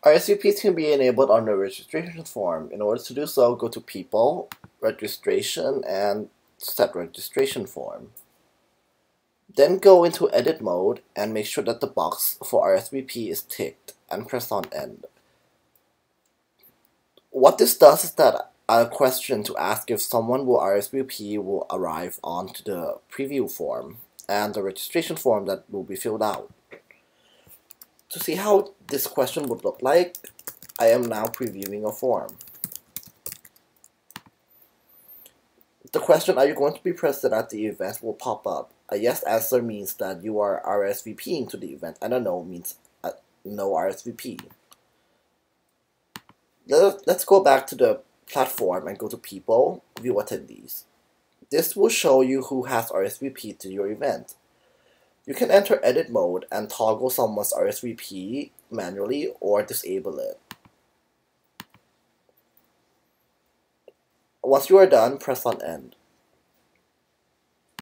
RSVPs can be enabled on the registration form. In order to do so, go to People, Registration, and Set Registration Form. Then go into Edit mode and make sure that the box for RSVP is ticked and press on End. What this does is that a question to ask if someone will RSVP will arrive onto the preview form and the registration form that will be filled out. To see how this question would look like, I am now previewing a form. The question, "Are you going to be present at the event?" will pop up. A yes answer means that you are RSVPing to the event, and a no means no RSVP. Let's go back to the platform and go to People, View Attendees. This will show you who has RSVP to your event. You can enter Edit mode and toggle someone's RSVP manually or disable it. Once you are done, press on End.